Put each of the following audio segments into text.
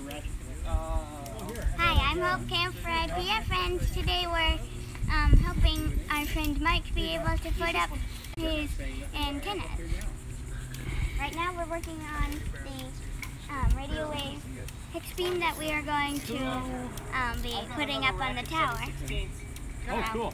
Hi, I'm Hope Camp for IPF, and today we're helping our friend Mike be able to put up his antennas. Right now we're working on the RadioWavz Hexbeam that we are going to be putting up on the tower. Oh, cool.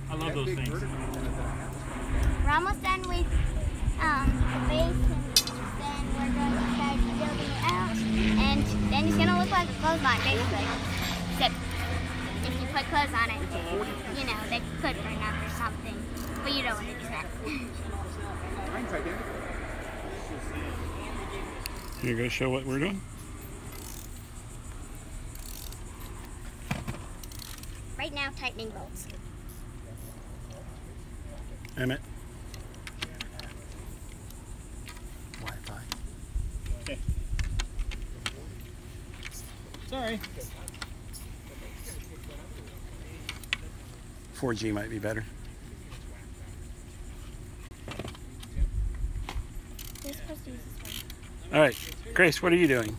I love those things. We're almost done with the base, and then we're going to start building it out, and then it's going to look like a clothesline, basically. Except if you put clothes on it, you know, they could burn up or something, but you don't expect. You're going to show what we're doing? Right now, tightening bolts. Emmett. Wi-Fi. Okay. Sorry. 4G might be better. You're supposed to use this one. All right, Grace, what are you doing?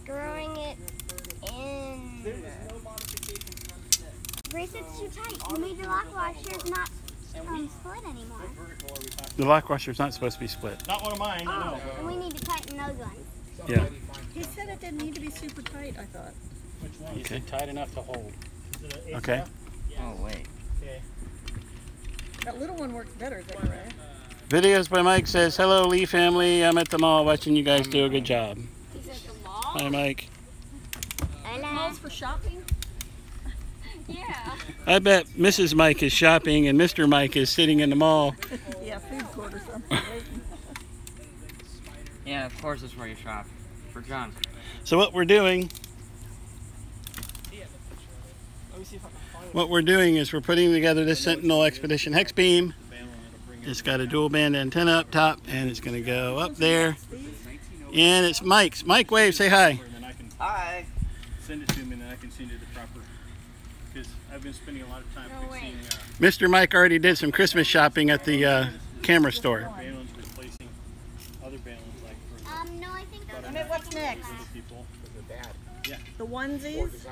Screwing it in. Grace, it's too tight. You made the lock washers not split anymore. The lock washer's not supposed to be split. Not one of mine, no. And we need to tighten those ones. Yeah. He said it didn't need to be super tight, I thought. Which one? Okay. Tight enough to hold. Is it an Okay. Oh, wait. Okay. That little one works better, is that correct? Videos by Mike says, hello Lee family, I'm at the mall watching you guys do a good job. He's at the mall? Hi Mike. Malls for shopping? Yeah. I bet Mrs. Mike is shopping and Mr. Mike is sitting in the mall. Yeah, food court or something. Yeah, of course it's where you shop. For junk. So what we're doing is we're putting together this Sentinel Expedition Hexbeam. It's got a dual band antenna up top and it's going to go up there. And it's Mike's. Mike, wave, say hi. Hi. Send it to me and then I can send you the proper, because I've been spending a lot of time fixing Mr. Mike already did some Christmas shopping at the camera store. balloons, replacing other balloons like for No, I think those Emmett, what's next? other people. Yeah. The onesies?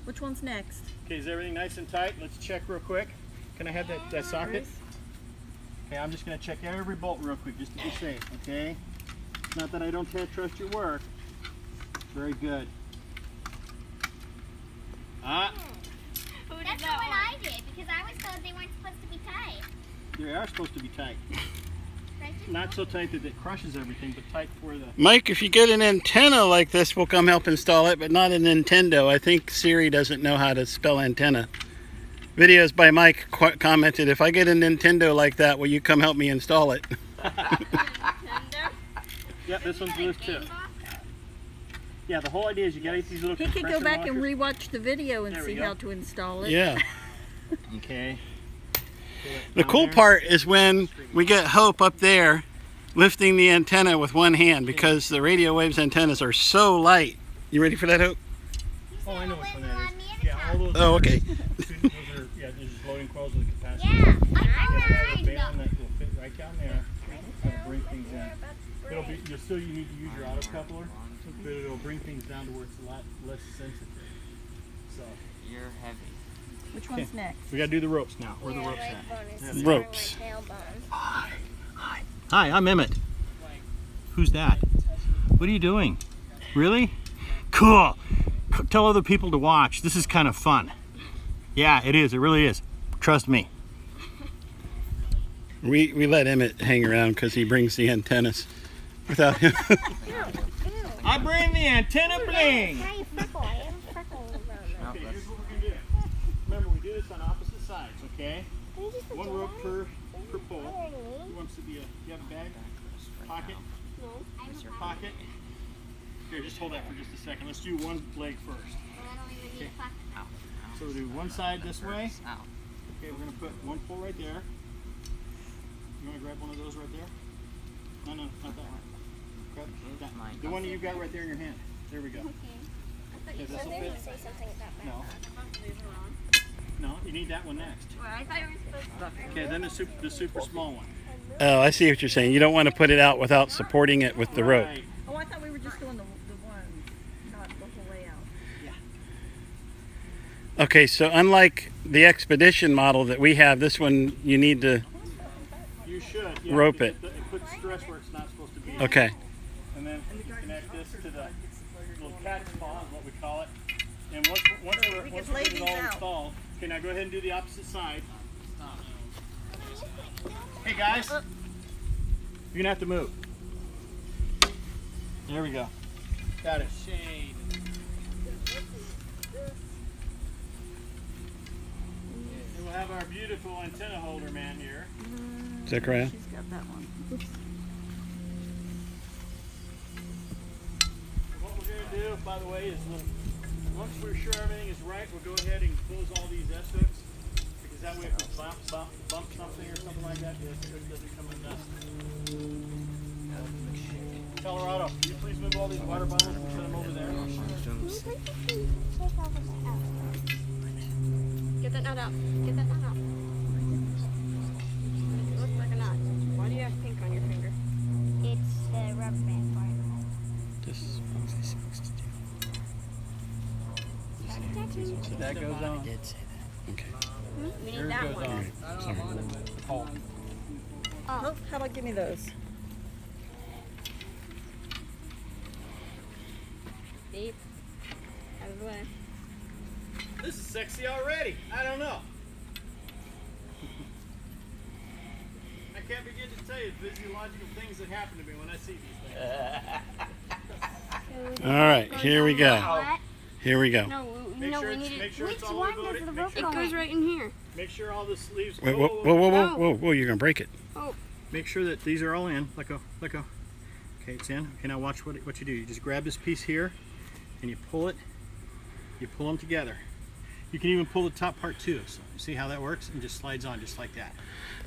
Which one's next? Okay, is everything nice and tight? Let's check real quick. Can I have that socket? Okay, I'm just going to check every bolt real quick just to be safe, okay? Not that I don't trust your work. Very good. That's the one I did, because I was told they weren't supposed to be tight. They are supposed to be tight. Not so tight that it crushes everything, but tight for the... Mike, if you get an antenna like this, we'll come help install it, but not a Nintendo. I think Siri doesn't know how to spell antenna. Videos by Mike commented, if I get a Nintendo like that, will you come help me install it? Yeah, this one's loose too. Yeah, the whole idea is you gotta get these little He could go compression back and washers. rewatch the video and There we see go. how to install it. Yeah. Okay. The cool part is when we get Hope up there lifting the antenna with one hand, because the RadioWavz antennas are so light. You ready for that, Hope? Oh, I know which one that is. Yeah, all those. Oh, okay. Those are, yeah, there's just loading coils with the capacitor. Yeah, There's a balun that will fit right down there. It'll bring things in. It'll be. You need to use your auto coupler, but it'll bring things down to where it's a lot less sensitive. So. You're heavy. Which one's next? We gotta do the ropes now. Where are the ropes at? Ropes. Hi. Hi, I'm Emmett. Who's that? What are you doing? Really? Cool. Tell other people to watch. This is kind of fun. Yeah, it is. It really is. Trust me. We let Emmett hang around because he brings the antennas. Without him. I bring the antenna bling. Now you freckle. I am freckle. Okay, here's what we're gonna do. Remember, we do this on opposite sides, okay? One rope per pole. Who wants to be you have a bag? Pocket? Pocket? Here, just hold that for just a second. Let's do one leg first. Okay. So we'll do one side this way. Okay, we're gonna put one pole right there. You wanna grab one of those right there? No, not that one. Grab that. The one you got right there in your hand. There we go. Okay, this will fit. No. No, you need that one next. Okay, then the super small one. Oh, I see what you're saying. You don't want to put it out without supporting it with the rope. Right. Oh, I thought Okay, so unlike the Expedition model that we have, this one you need to You should. rope it. Put stress where it's not supposed to be. Okay. And then you connect this to the little cat's paw, is what we call it. And once we get it all installed, okay, now go ahead and do the opposite side. Hey guys, you're gonna have to move. There we go. Got it. Shade. And we'll have our beautiful antenna holder man here. Zechariah? She's got that one. Oops. What we're going to do, by the way, is once we're sure everything is right, we'll go ahead and close all these S-hooks, because that way if we bump something or something like that, the S-hook doesn't come undone. Colorado, can you please move all these water bottles and put them over there? Get that nut out. Get that nut out. It looks like a nut. Why do you have pink on your finger? It's the rubber band part. This is what they're supposed to do. So that goes on. Okay. We need Yours that goes one. on. Sorry. Oh. Oh, how about give me those? Deep. Out of the way. This is sexy already. I don't know. I can't begin to tell you the physiological things that happen to me when I see these things. All right, here we go. What? Here we go. No, Make no, sure we it's, need it. make sure Which it's all one about does it. the Make rope sure, It goes right in here. make sure all the sleeves. Wait, whoa, whoa, whoa, whoa, whoa, whoa, you're going to break it. Make sure that these are all in. Let go. Let go. Okay, it's in. Okay, now watch what you do. You just grab this piece here, and you pull it. You pull them together. You can even pull the top part too. So you see how that works? And just slides on just like that.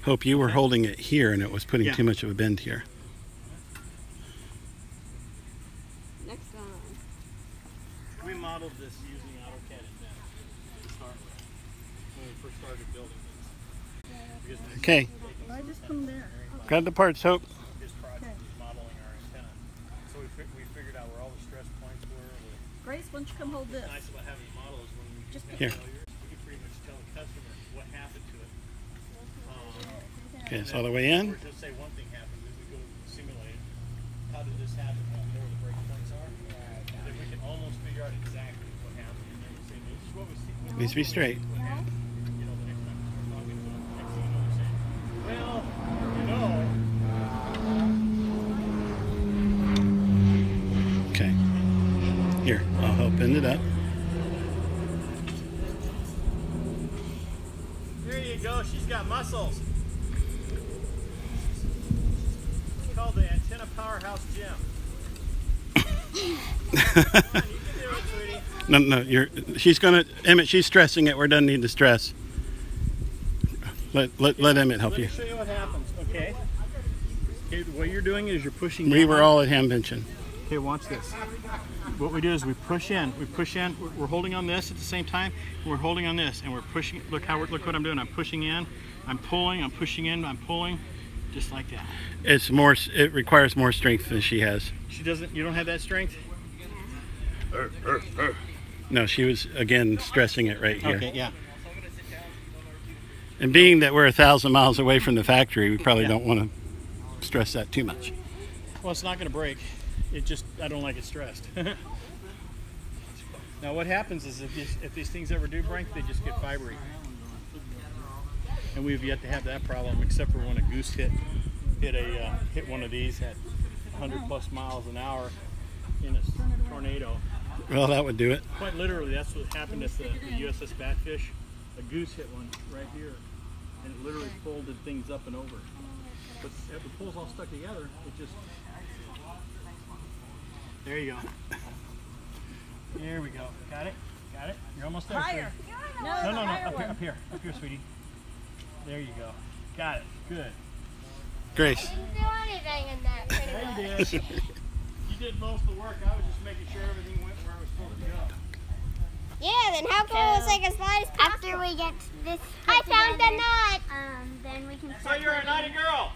Hope you were holding it here and it was putting Yeah. too much of a bend here. Next one. We modeled this using AutoCAD Advanced to start with when we first started building this. Because Okay, I just put them there. grab the parts, Hope. his project was modeling our antenna. So we figured out where all the stress points were. Grace, why don't you come hold this? What's nice about having models when we Just Here. failures, we can pretty much tell the customer what happened to it. Okay, it's all the way in. Or just say one thing happened, then we go simulate it. How did this happen? How where the break points are. And then we can almost figure out exactly what happened. And then we say, this is what we see. Needs to be straight. What happened? You know, the next time we start talking to them, next thing you know, they're saying, well, you know. Okay. Here, I'll help bend it up. There you go. She's got muscles. It's called the Antenna Powerhouse Gym. Come on, you can do it, sweetie. No, she's gonna, Emmett, she's stressing it. We don't need to stress. Let Emmett help Let you. me show you what happens, okay? Okay, what you're doing is you're pushing We down. were all at Hamvention. Okay, watch this. What we do is we push in. We're holding on this at the same time. And we're holding on this, and we're pushing. Look what I'm doing. I'm pushing in. I'm pulling. I'm pushing in. I'm pulling, just like that. It's more. It requires more strength than she has. She doesn't. You don't have that strength. No, she was again stressing it right here. Okay, yeah. And being that we're 1,000 miles away from the factory, we probably don't want to stress that too much. Well, it's not going to break. It just, I don't like it stressed. Now what happens is if these things ever do break, they just get fibery. And we've yet to have that problem, except for when a goose hit one of these at 100+ miles an hour in a tornado. Well, that would do it. Quite literally, that's what happened at the USS Batfish. A goose hit one right here, and it literally folded things up and over. But if the pole's all stuck together, it just... There you go. There we go. Got it? Got it? You're almost there. Higher. Sweetie. No, No, higher up one. here, up here, sweetie. There you go. Got it. Good. Grace. Didn't do anything in that, pretty There much. you did. You did most of the work. I was just making sure everything went where it was supposed to go. Yeah, then how come it was like as light as possible? After we get this I found the nut! Then we can So start you're a putting- nutty girl.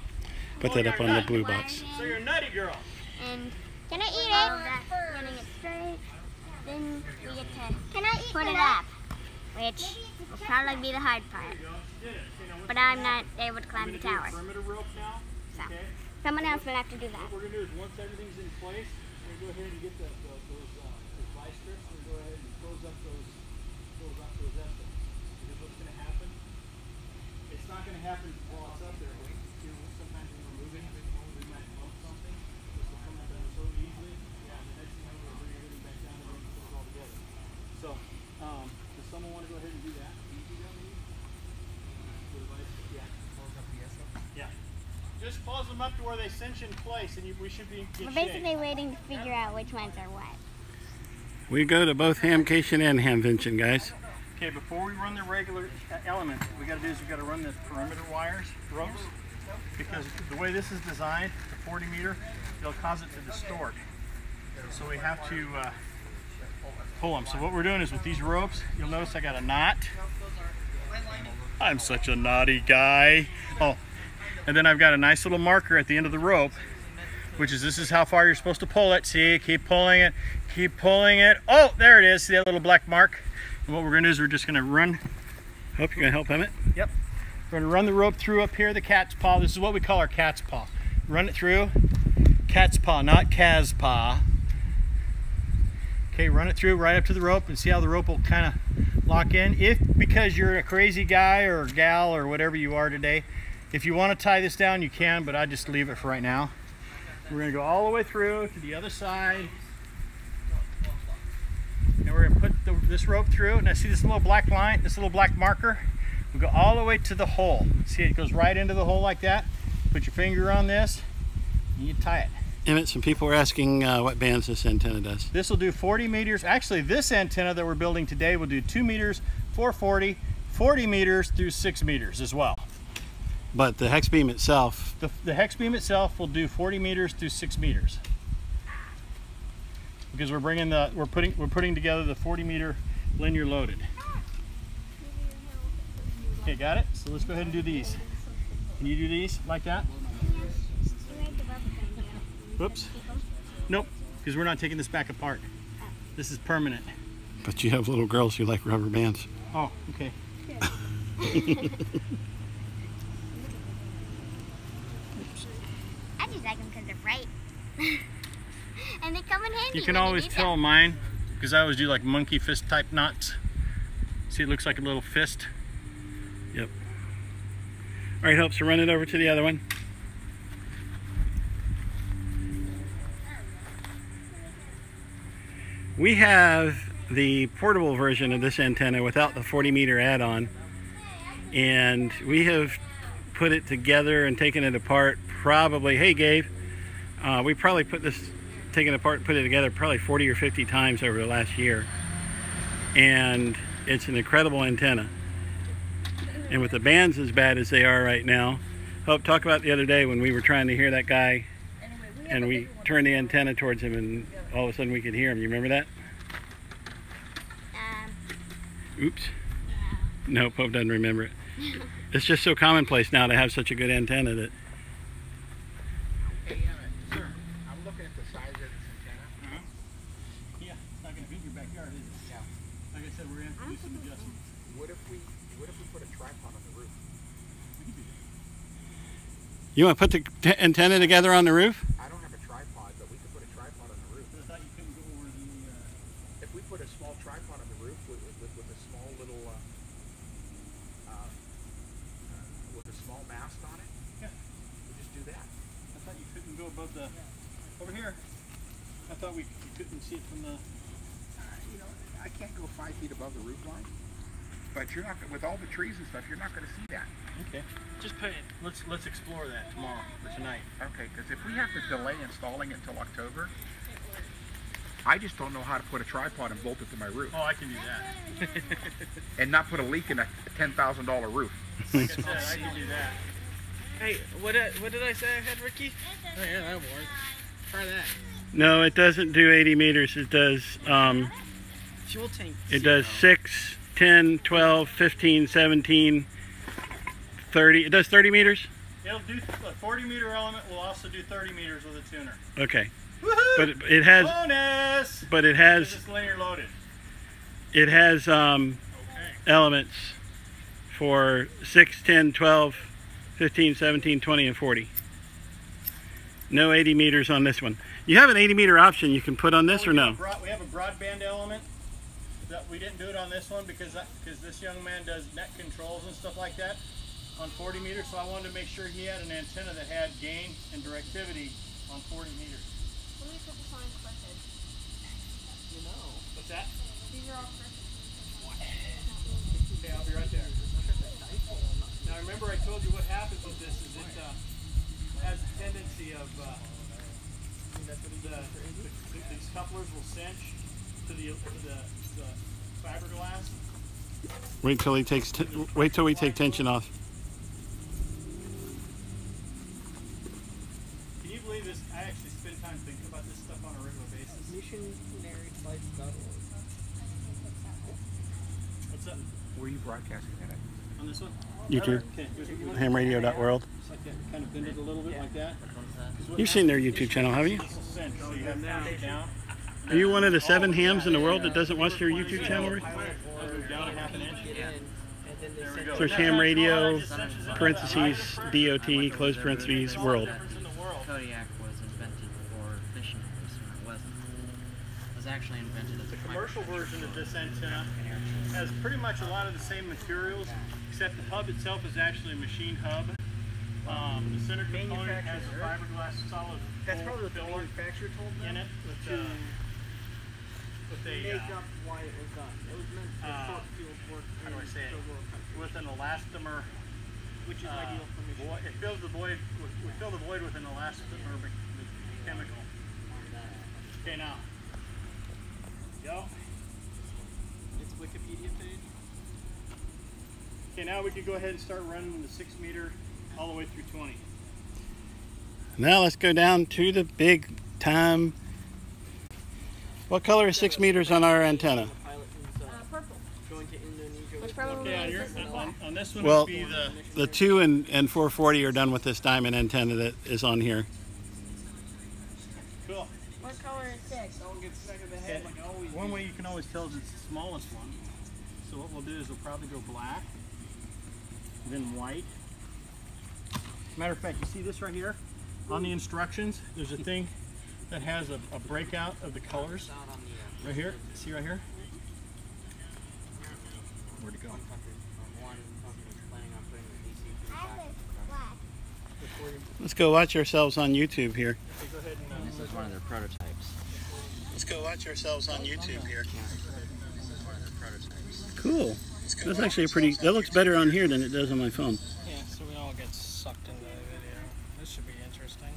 Put that up on the blue box. So you're a nutty girl. And can I eat it? Getting it straight. Then we get to put it up. which will probably be the hard part. But I'm not able to climb the tower. Perimeter rope now. So, Okay. someone else will have to do that. What we're going to do is once everything's in place, we're going to go ahead and get those vice strips and go ahead and close up those estimates. Because what's going to happen, it's not going to happen while it's up there. Sometimes when we're moving, we might bump something. This will come up so easily. Yeah, the next thing we're bring everything back down and bring it all together. So, does someone want to go ahead and do that? Can you do that, maybe? Yeah. Close up the estimates? Yeah. Just close them up to where they cinch in place, and we should be in good We're shape. basically waiting to figure out which ones are what. We go to both hamcation and hamvention, guys. Okay, before we run the regular element, what we got to do is we got to run the perimeter ropes, because the way this is designed, the 40 meter, it'll cause it to distort. So we have to pull them. So what we're doing is with these ropes, you'll notice I got a knot. I'm such a naughty guy. Oh, and then I've got a nice little marker at the end of the rope, which is this is how far you're supposed to pull it. See, keep pulling it, keep pulling it. Oh, there it is. See that little black mark? And what we're going to do is we're just going to run. Hope you're going to help Emmett. Yep. We're going to run the rope through up here, the cat's paw. This is what we call our cat's paw. Run it through. Cat's paw, not Kaz paw. Okay, run it through right up to the rope and see how the rope will kind of lock in. If, because you're a crazy guy or gal or whatever you are today, if you want to tie this down, you can, but I just leave it for right now. We're going to go all the way through to the other side. And we're going to put this rope through. Now see this little black line, this little black marker? We go all the way to the hole. See, it goes right into the hole like that. Put your finger on this, and you tie it. Emmett, some people are asking what bands this antenna does. This will do 40 meters. Actually, this antenna that we're building today will do 2 meters, 440, 40 meters through 6 meters as well. But the Hexbeam itself, The Hexbeam itself will do 40 meters through 6 meters. Because we're putting together the 40 meter linear loaded. Okay, got it? So let's go ahead and do these. Can you do these like that? Whoops. Nope, because we're not taking this back apart. This is permanent. but you have little girls who like rubber bands. Oh, okay. I just like them because they're bright. And they come in handy. You can when always need tell them. mine, because I always do like monkey fist type knots. See, it looks like a little fist. Yep. All right, Hope, so run it over to the other one. We have the portable version of this antenna without the 40 meter add-on, and we have put it together and taken it apart probably, hey Gabe, we probably taken it apart and put it together probably 40 or 50 times over the last year, and it's an incredible antenna. And with the bands as bad as they are right now, Hope, talk about the other day when we were trying to hear that guy and we turned the antenna towards him and all of a sudden we could hear him. You remember that? Oops. No, Pope doesn't remember it. It's just so commonplace now to have such a good antenna that... Hey, sir, I'm looking at the size of this antenna. Yeah, it's not going to be in your backyard, is it? Yeah. Like I said, we're going to have to do some adjustments. What if we put a tripod on the roof? We can do that. You want to put the antenna together on the roof? I don't have a tripod, but we could put a tripod on the roof. But I thought you couldn't go over the... If we put a small tripod on the roof with a small little, with a small mast on it, Yeah. we just do that. I thought you couldn't go above the... Over here. I thought you couldn't see it from the... You know, I can't go 5 feet above the roof line, but you're not, with all the trees and stuff, you're not going to see that. Okay. Just put it... Let's explore that tomorrow or tonight. Okay, because if we have to delay installing it until October, I just don't know how to put a tripod and bolt it to my roof. Oh, I can do that. And not put a leak in a $10,000 roof. Like I said, I can do that. Hey, what did I say I had, Ricky? Oh yeah, that works. Try that. No, it doesn't do 80 meters. It does, Fuel tank. it does 6, 10, 12, 15, 17, 30. It does 30 meters? It'll do... A 40 meter element will also do 30 meters with a tuner. Okay. Woohoo! But it has... Bonus! But it Because has... it's linear loaded. It has Okay. elements for 6, 10, 12, 15, 17, 20, and 40. No 80 meters on this one. You have an 80 meter option you can put on this or no? We have a broadband element. That we didn't do it on this one because this young man does net controls and stuff like that on 40 meters, so I wanted to make sure he had an antenna that had gain and directivity on 40 meters. Let me put this on clipped. You know. What's that? These are all clipped. Okay, I'll be right there. Now remember I told you what happens with this is it has a tendency of these couplers will cinch to the fiberglass. Wait till he takes. Wait till we take tension off. Can you believe this? I actually spend time thinking about this stuff on a regular basis. Missionarylife.org. What's up? Where are you broadcasting that at? On this one? YouTube. Okay. HamRadio.World. Just like that. Kind of bend it a little bit like that. You've seen their YouTube channel, haven't you? This will cinch, so you have to move down. Are you one of the 7 hams in the world that doesn't watch their YouTube channel? Move down a half an inch. There we go. Search Ham Radio, parentheses, DOT, close parentheses, world. Kodiak was invented for fishing use when it wasn't. It was actually invented as a Commercial version of this antenna has pretty much a lot of the same materials, except the hub itself is actually a machine hub. The center component has a fiberglass solid. That's probably what the filler manufacturer told them in it with to a make up why it was done. It was meant for short field work. how do I say it? Third world countries, With an elastomer, which is ideal for mission. it fills the void. We fill the void with an elastomer chemical. Okay, now go. It's Wikipedia page. Okay, now we can go ahead and start running the 6 meter all the way through 20. Now let's go down to the big time. What color is 6 meters on our antenna? The pilot who's Purple. going to Indonesia. Which probably Okay, means this is black. on this one Well, would be the 2 and 440 are done with this diamond antenna that is on here. cool. What color is 6? Don't get stuck in the head like always. One way you can always tell is it's the smallest one. So what we'll do is we'll probably go black, then white. As a matter of fact, you see this right here? On the instructions, there's a thing that has a breakout of the colors. Right here. See right here? Where'd it go? I have this black. Let's go watch ourselves on YouTube here. Okay, go ahead and This is one of their prototypes. Let's go watch ourselves on YouTube here. Cool. That's actually a pretty, that looks better on here than it does on my phone. Yeah, so we all get sucked into the video. This should be interesting.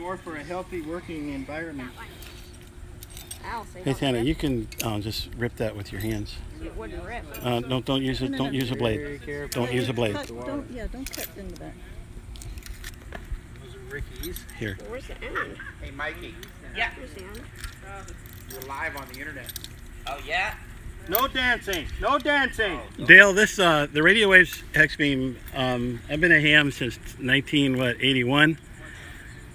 more for a healthy working environment. Ow, say Hey not Tana, rip. you can just rip that with your hands. It wouldn't rip. Don't use it. Don't use a blade. Don't use a blade. Don't cut into that. Those are Ricky's. Here. Where's the end? Hey, Mikey, Where's the end? you're live on the internet. Oh yeah? No dancing. No dancing. Dale, this the RadioWavz Hexbeam. I've been a ham since 1981,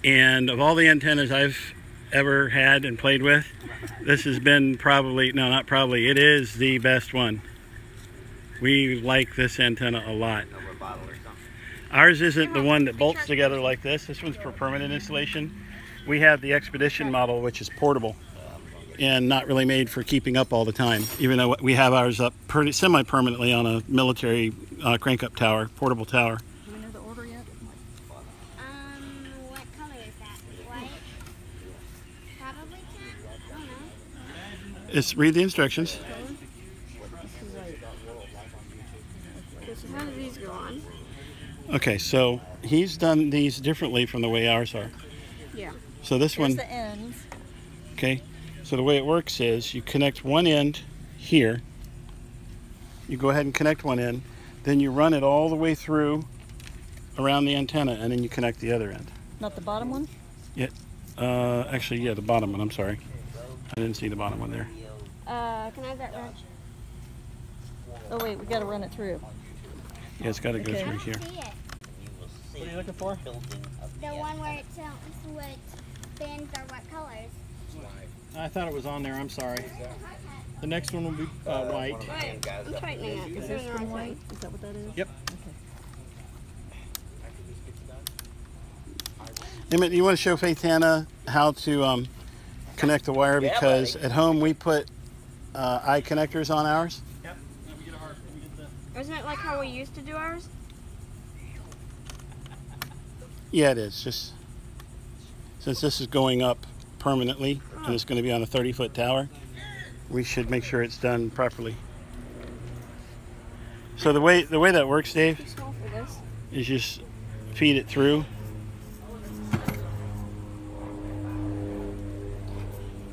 and of all the antennas I've ever had and played with, this has been probably, no, not probably, it is the best one. We like this antenna a lot. Ours isn't the one that bolts together like this. This one's for permanent installation. We have the Expedition model, which is portable and not really made for keeping up all the time, even though we have ours up semi-permanently on a military crank-up tower, portable tower. Do we know the order yet? What color is that? White? Probably tan? I don't know. It's read the instructions. How do these go on? Okay, so he's done these differently from the way ours are. Yeah. So this Here's one, the ends. okay, so the way it works is you connect one end here. You go ahead and connect one end, then you run it all the way through around the antenna, and then you connect the other end. Not the bottom one? Actually, yeah, the bottom one, I'm sorry. I didn't see the bottom one there. Can I have that wrench? Oh wait, we gotta run it through. Yeah, it's got to go Okay. through here. See it. What are you looking for? The one where it bends or what colors. I thought it was on there. I'm sorry. The next one will be white. Wait, I'm tightening it. Is this from white? Is that what that is? Yep. Emmett, you want to show Faith Hannah how to connect the wire? Because at home we put eye connectors on ours. Yep. Let me get the... Isn't it like how we used to do ours? Yeah, it is. Just since this is going up permanently and it's going to be on a 30-foot tower, we should make sure it's done properly. So the way that works, Dave, Too small for this. is just feed it through.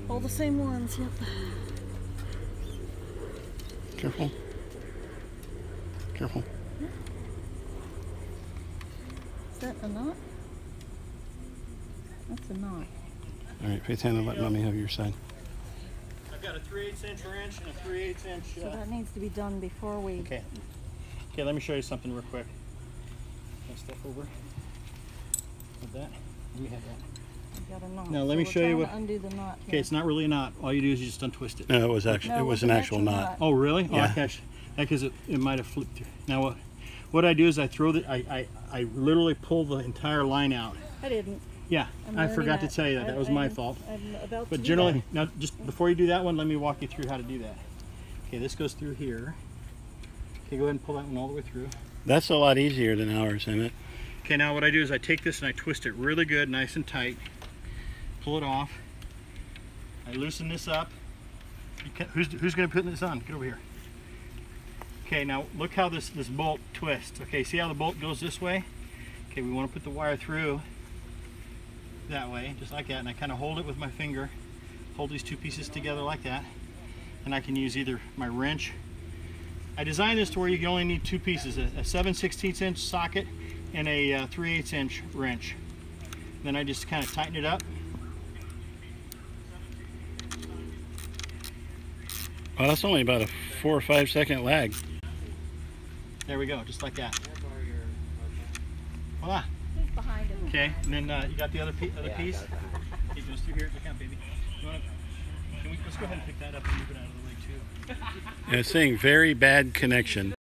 All the same ones, yep. Careful. Careful. Is that a knot? That's a knot. All right, Faith Hannah, let Mommy have your side. I've got a 3/8" wrench and a 3/8". So that needs to be done before we... Okay. Okay, let me show you something real quick. I'll step over with that. Let me have that. Got a knot. Now let me show you what. Undo the knot Okay, here. it's not really a knot. All you do is you just untwist it. No, it was actually No, it was an actual knot. Oh really? Yeah. Oh, gosh. Because it might have flipped through. Now what I do is I throw the I literally pull the entire line out. I didn't. Yeah, I'm I learning forgot to tell you that. That was my fault. I'm about to But do generally, now just before you do that one, let me walk you through how to do that. Okay, this goes through here. Okay, go ahead and pull that one all the way through. That's a lot easier than ours, isn't it? Okay, now what I do is I take this and I twist it really good, nice and tight. Pull it off. I loosen this up. Who's going to put this on? Get over here. Okay, now look how this bolt twists. Okay, see how the bolt goes this way? Okay, we want to put the wire through that way, just like that, and I kind of hold it with my finger, hold these two pieces together like that, and I can use either my wrench. I designed this to where you can only need two pieces, a 7/16" socket and a 3/8" wrench. Then I just kind of tighten it up. Well, that's only about a 4 or 5 second lag. There we go, just like that. Voila. Who's behind him? Okay, and then you got the other piece? Okay, goes through here. Look out, baby. Let's go ahead and pick that up and move it out of the way too. It's saying very bad connection.